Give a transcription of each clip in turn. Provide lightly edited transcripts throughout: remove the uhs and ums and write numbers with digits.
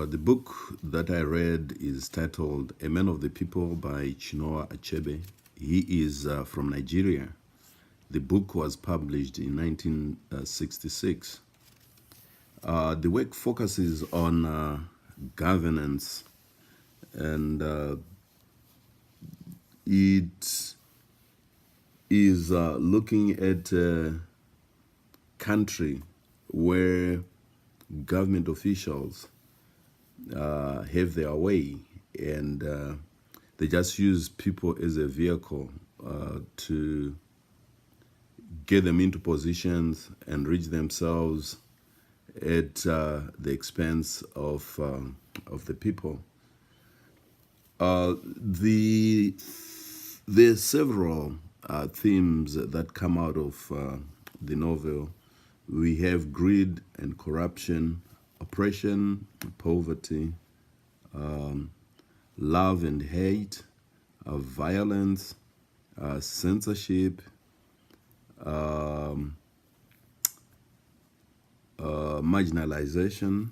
The book that I read is titled A Man of the People by Chinua Achebe. He is from Nigeria. The book was published in 1966. The work focuses on governance, and it is looking at a country where government officials have their way, and they just use people as a vehicle to get them into positions and reach themselves at the expense of the people. There's several themes that come out of the novel. We have greed and corruption, oppression, poverty, love and hate, violence, censorship, marginalization.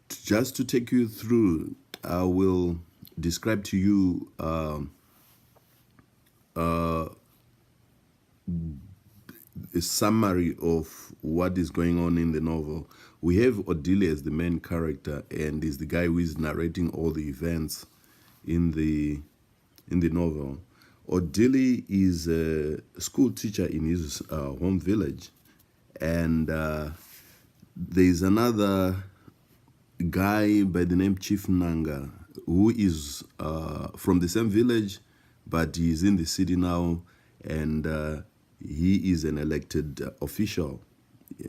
Just to take you through, I will describe to you a summary of what is going on in the novel. We have Odile as the main character, and is the guy who is narrating all the events in the novel. Odile is a school teacher in his home village, and there's another guy by the name Chief Nanga, who is from the same village, but he's in the city now, and he is an elected official,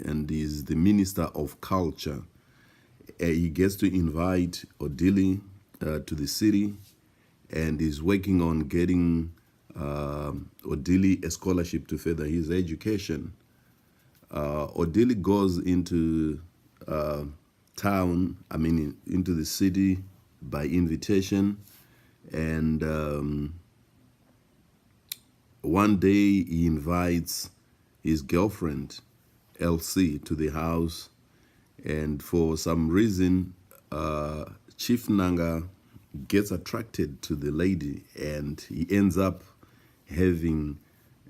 and is the Minister of Culture. He gets to invite Odile to the city, and is working on getting Odile a scholarship to further his education. Odile goes into town, into the city by invitation, and one day he invites his girlfriend, Elsie, to the house, and for some reason, Chief Nanga gets attracted to the lady, and he ends up having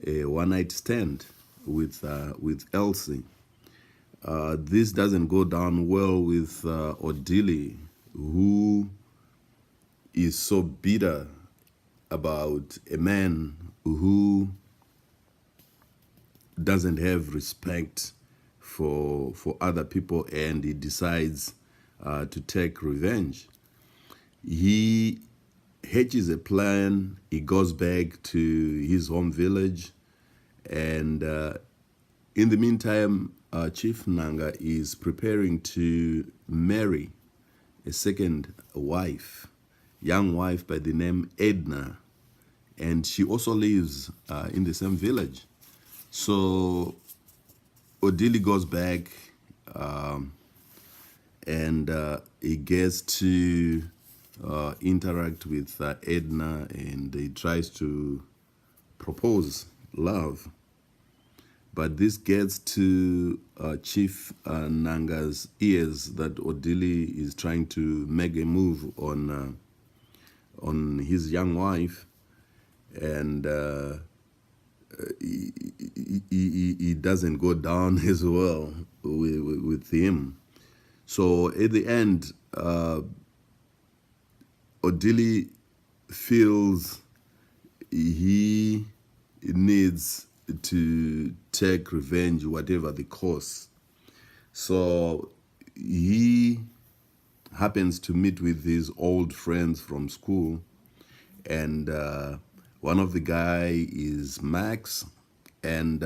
a one-night stand with Elsie. This doesn't go down well with Odile, who is so bitter about a man who doesn't have respect for other people, and he decides to take revenge. He hatches a plan. He goes back to his home village, and in the meantime, Chief Nanga is preparing to marry a second wife, young wife by the name Edna, and she also lives in the same village. So Odile goes back, and he gets to interact with Edna, and he tries to propose love. But this gets to Chief Nanga's ears that Odile is trying to make a move on his young wife, and he doesn't go down as well with him. So at the end, Odile feels he needs to take revenge, whatever the cost. So he happens to meet with his old friends from school, and one of the guy is Max, and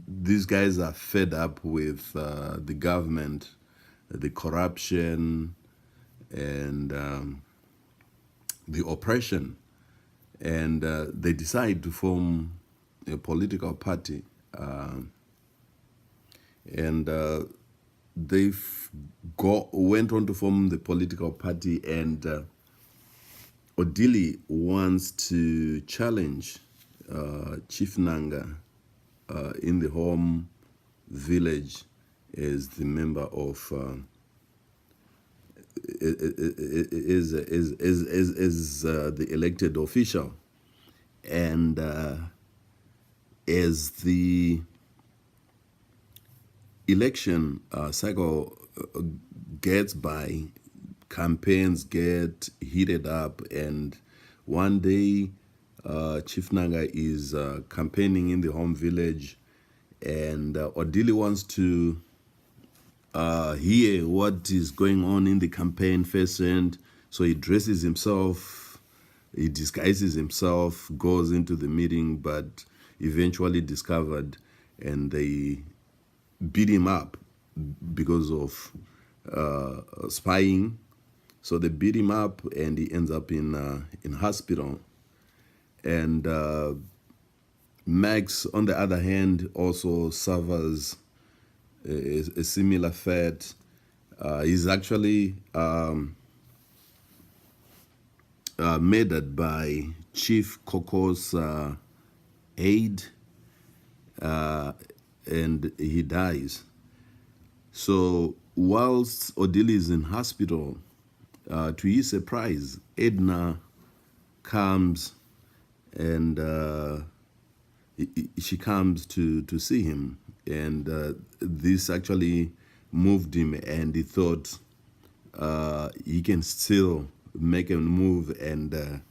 these guys are fed up with the government, the corruption, and the oppression, and they decide to form a political party, and they went on to form the political party, and Odile wants to challenge Chief Nanga in the home village as the member of the elected official, and as the election cycle gets by, campaigns get heated up, and one day Chief Nanga is campaigning in the home village, and Odili wants to hear what is going on in the campaign firsthand. So he dresses himself, he disguises himself, goes into the meeting, but eventually discovered, and they beat him up because of spying. So they beat him up, and he ends up in hospital. And Max, on the other hand, also suffers a similar fate. He's actually murdered by Chief Coco's aide, and he dies. So whilst Odili is in hospital, to his surprise, Edna comes, and she comes to see him, and this actually moved him, and he thought he can still make a move and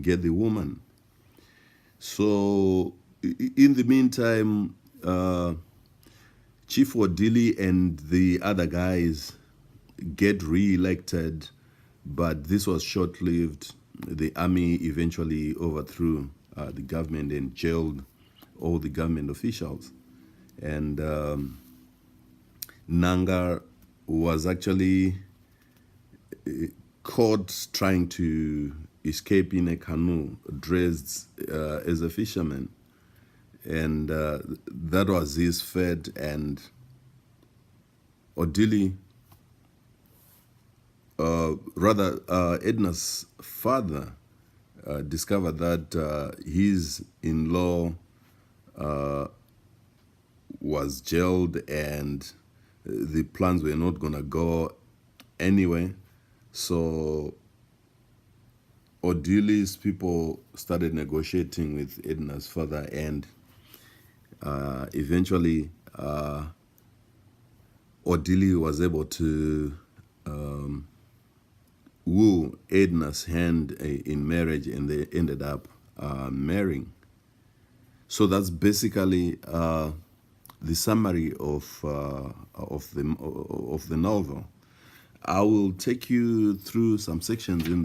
get the woman. So in the meantime, Chief Odili and the other guys get re-elected, but this was short-lived. The army eventually overthrew the government and jailed all the government officials. And Nanga was actually caught trying to escape in a canoe dressed as a fisherman. And that was his fate. And Odili, Edna's father, discovered that his in-law was jailed, and the plans were not going to go anyway. So Odili's people started negotiating with Edna's father, and eventually Odili was able to woo Edna's hand in marriage, and they ended up marrying. So that's basically the summary of the novel. I will take you through some sections in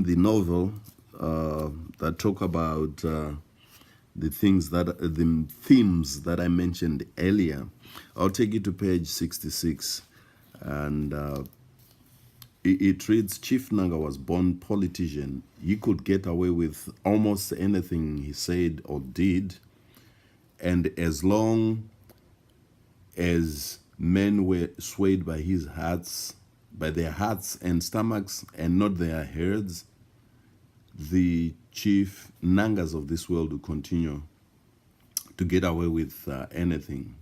the novel that talk about the themes that I mentioned earlier. I'll take you to page 66, and it reads, Chief Nanga was born politician. He could get away with almost anything he said or did, and as long as men were swayed by their hearts and stomachs, and not their heads, the chief Nangas of this world would continue to get away with anything.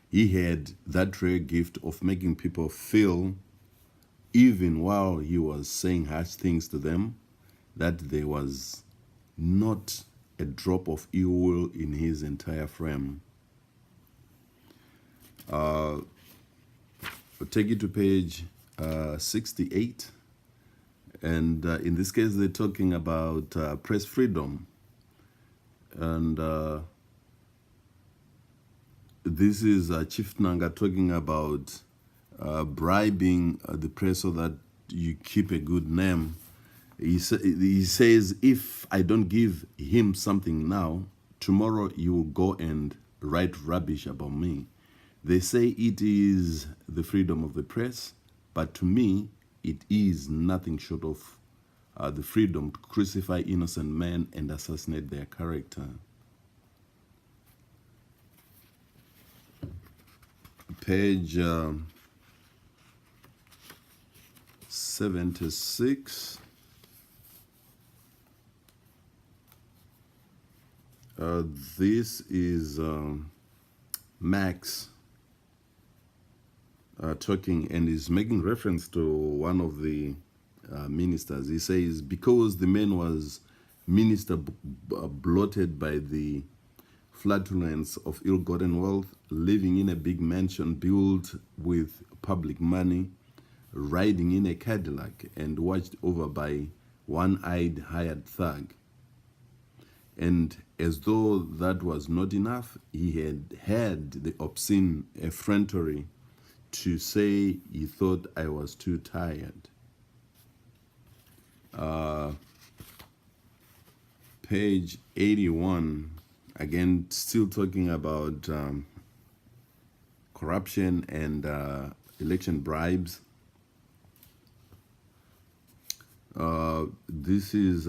He had that rare gift of making people feel, even while he was saying harsh things to them, that there was not a drop of ill will in his entire frame. I'll take you to page 68. And in this case, they're talking about press freedom. And this is Chief Nanga talking about bribing the press so that you keep a good name. He says, if I don't give him something now, tomorrow you will go and write rubbish about me. They say it is the freedom of the press, but to me, it is nothing short of the freedom to crucify innocent men and assassinate their character. Page 76. This is Max talking, and is making reference to one of the ministers. He says, because the man was bloated by the flatulence of ill-gotten wealth, living in a big mansion built with public money, riding in a Cadillac, and watched over by one-eyed hired thug. And as though that was not enough, he had the obscene effrontery to say he thought I was too tired. Page 81, again, still talking about corruption and election bribes. This is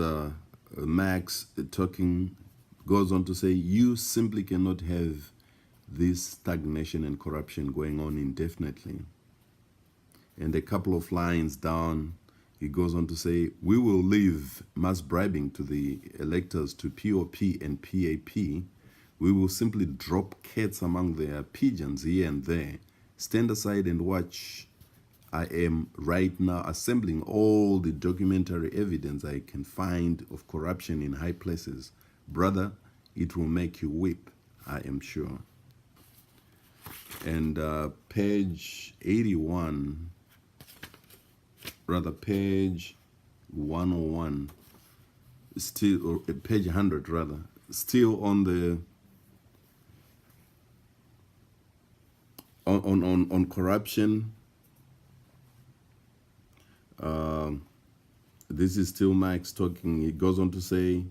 Max talking, goes on to say, you simply cannot have this stagnation and corruption going on indefinitely. And a couple of lines down, he goes on to say, we will leave mass bribing to the electors, to POP and PAP. We will simply drop cats among their pigeons here and there. Stand aside and watch. I am right now assembling all the documentary evidence I can find of corruption in high places. Brother, it will make you weep, I am sure. And page 81, rather page 101, still, or page 100 rather, still on the on corruption. This is still Max talking. He goes on to say,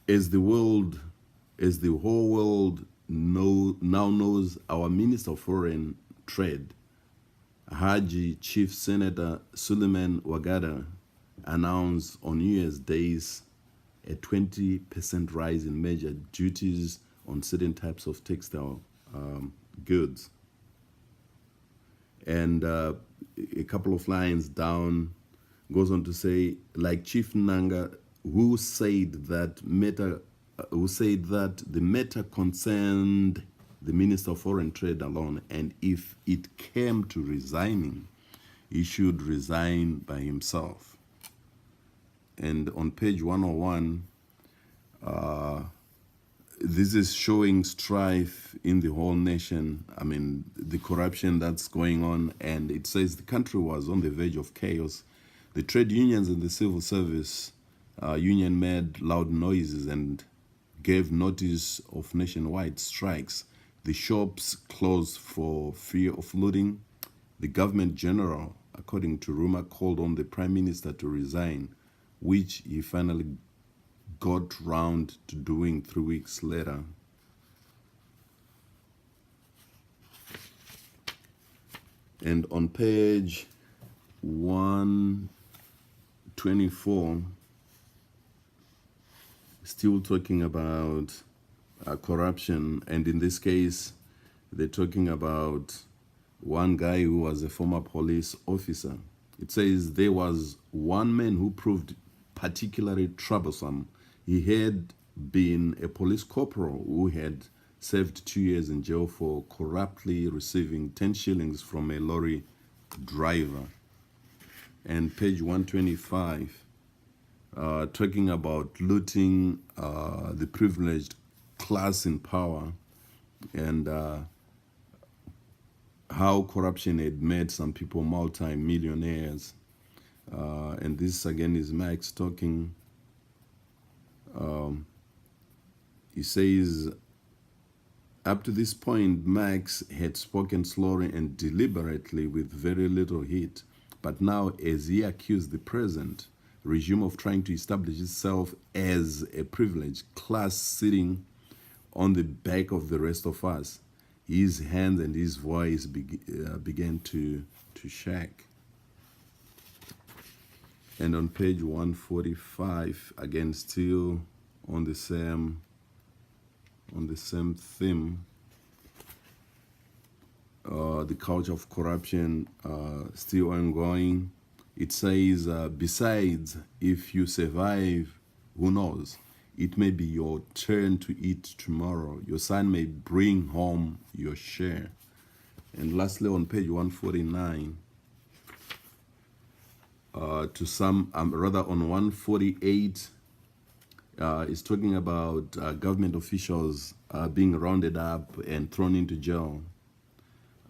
as the whole world now knows, our Minister of Foreign Trade, Haji Chief Senator Suleiman Wagada, announced on New Year's Days a 20% rise in major duties on certain types of textile goods. And a couple of lines down goes on to say, like Chief Nanga, who said that the matter concerned the Minister of Foreign Trade alone, and if it came to resigning, he should resign by himself. And on page 101, this is showing strife in the whole nation. I mean, the corruption that's going on, and it says the country was on the verge of chaos. The trade unions and the civil service union made loud noises and gave notice of nationwide strikes. The shops closed for fear of looting. The government general, according to rumor, called on the prime minister to resign, which he finally got round to doing 3 weeks later. And on page 124, still talking about corruption, and in this case, they're talking about one guy who was a former police officer. It says there was one man who proved particularly troublesome. He had been a police corporal who had served 2 years in jail for corruptly receiving 10 shillings from a lorry driver. And page 125, talking about looting the privileged class in power, and how corruption had made some people multi-millionaires. And this again is Max talking. He says, up to this point, Max had spoken slowly and deliberately with very little heat. But now, as he accused the present regime of trying to establish itself as a privileged class sitting on the back of the rest of us, his hands and his voice began to shake. And on page 145, again, still on the same theme, the culture of corruption still ongoing. It says, besides, if you survive, who knows? It may be your turn to eat tomorrow. Your son may bring home your share. And lastly, on page 149, to some, rather on 148, is talking about government officials being rounded up and thrown into jail.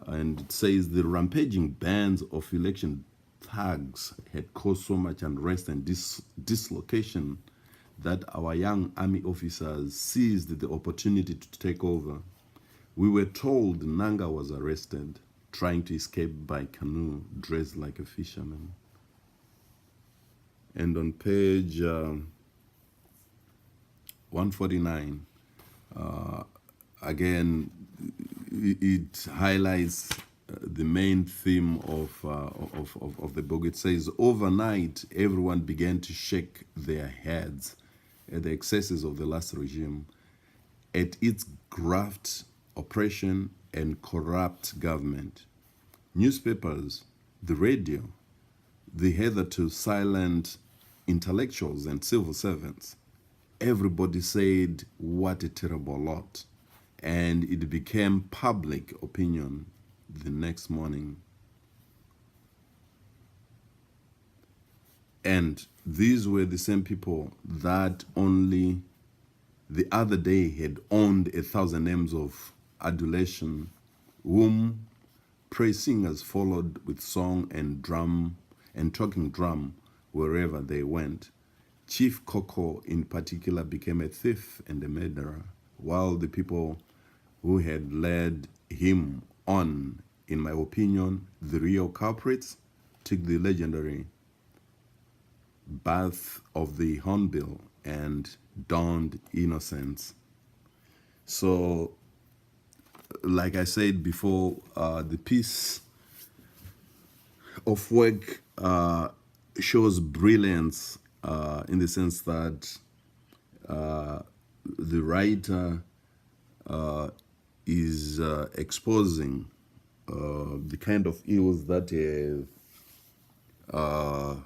And it says the rampaging bands of election thugs had caused so much unrest and dislocation that our young army officers seized the opportunity to take over. We were told Nanga was arrested, trying to escape by canoe, dressed like a fisherman. And on page 149, again, it highlights the main theme of the book. It says, overnight, everyone began to shake their heads at the excesses of the last regime, at its graft, oppression, and corrupt government. Newspapers, the radio, the hitherto silent intellectuals and civil servants, everybody said, what a terrible lot. And it became public opinion the next morning. And these were the same people that only the other day had owned 1,000 names of adulation, whom praise singers followed with song and drum and talking drum wherever they went. Chief Coco in particular became a thief and a murderer, while the people who had led him on, in my opinion, the real culprits, took the legendary bath of the hornbill and donned innocence. So, like I said before, the piece of work shows brilliance in the sense that the writer is exposing the kind of ills that have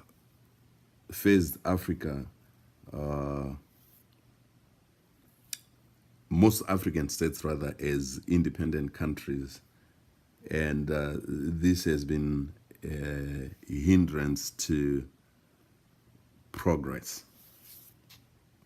faced Africa, most African states rather, as independent countries. And this has been a hindrance to progress.